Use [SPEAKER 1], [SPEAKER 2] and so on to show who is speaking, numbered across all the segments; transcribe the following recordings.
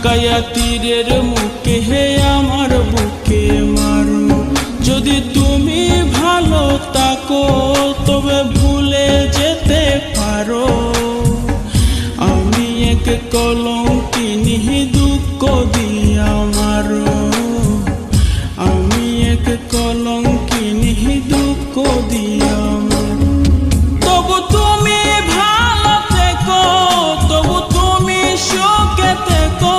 [SPEAKER 1] কায়া তীরের মুখে হে আমার বুকে মারো। যদি তুমি ভালো থাকো তবে ভুলে যেতে পারো। আমি এক কলঙ্কিনী দুঃখ দিয়া মারো। আমি এক কলঙ্কিনী দুঃখ দিয়া মারো। তবু তুমি ভালো থেকো, তবু তুমি সুখে থেকো,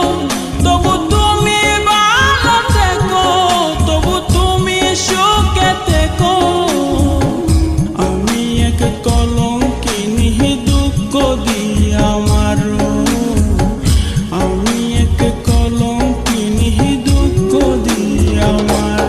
[SPEAKER 1] তবু তুমি ভালো থেকো, তবু তুমি সুখে থেকো। আমি এক কলঙ্কিনী দুঃখ দিয়া মারো। আমি এক কলঙ্কিনী দুঃখ দিয়া মারো।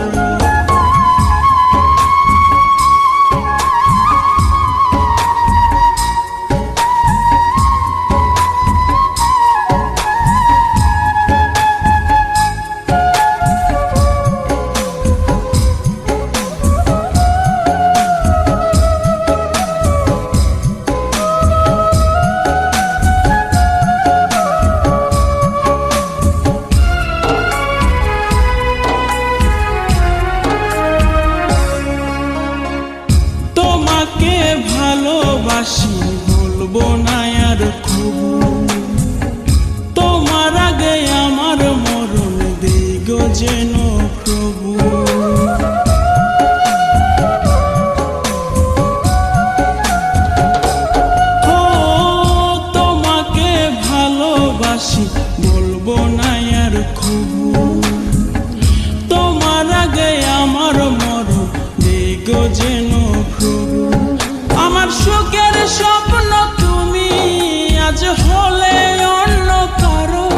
[SPEAKER 1] তোমাকে ভালোবাসি বলবো না আর খুব। তোমার আগে আমার মরণ দিগ যেন প্রভু। ও তোমাকে ভালোবাসি বলবো না আর খুব। তোমার আগে আমার মরণ দিগ যেন প্রভু। আমার সুখের স্বপ্ন তুমি আজ হলে অন্য কারো।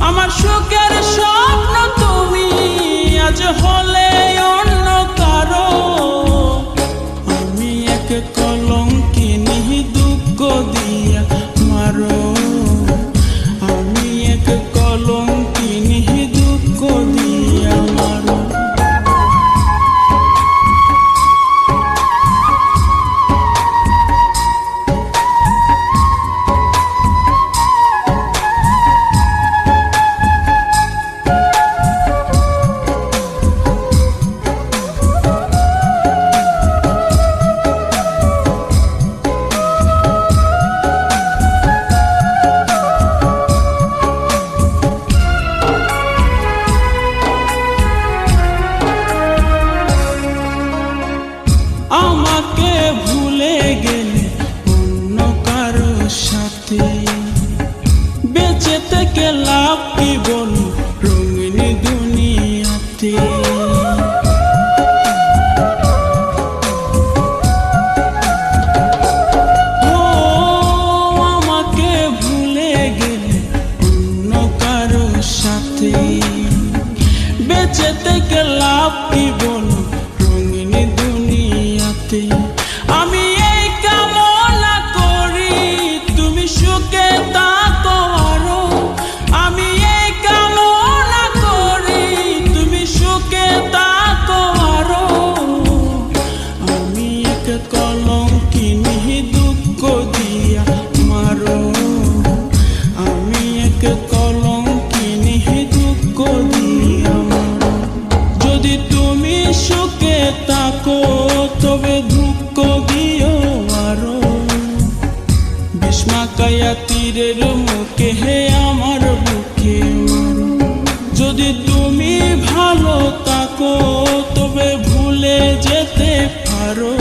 [SPEAKER 1] আমার সুখের স্বপ্ন তুমি আজ হলে অন্য কারো। আমি এক কলঙ্কিনী দুঃখ দিয়া মারো। আমি এক কলঙ্কিনী দুঃখ দিয়া মারো। আমাকে ভুলে গেলে অন্য কারো সাথে। বেঁচে থেকে লাভ কি বলো রঙিন দুনিয়াতে। ও আমাকে ভুলে গেলে অন্য কারো সাথে। বেঁচে থেকে লাভ কি বলো রঙিন দুনিয়াতে। আমি এই কামনা করি তুমি সুখে থাকো আরো। আমি এই কামনা করি তুমি সুখে থাকো আরো। আমি এক কলঙ্কিনী দুঃখ দিয়া মারো। আমি এক কলঙ্কিনী দুঃখ দিয়া মারো। যদি তুমি সুখে থাকো তবে দুঃখ দিও আরো। কায়া তীরের মুখে হে আমার বুকে মারো। যদি তুমি ভালো থাকো তবে ভুলে যেতে পারো।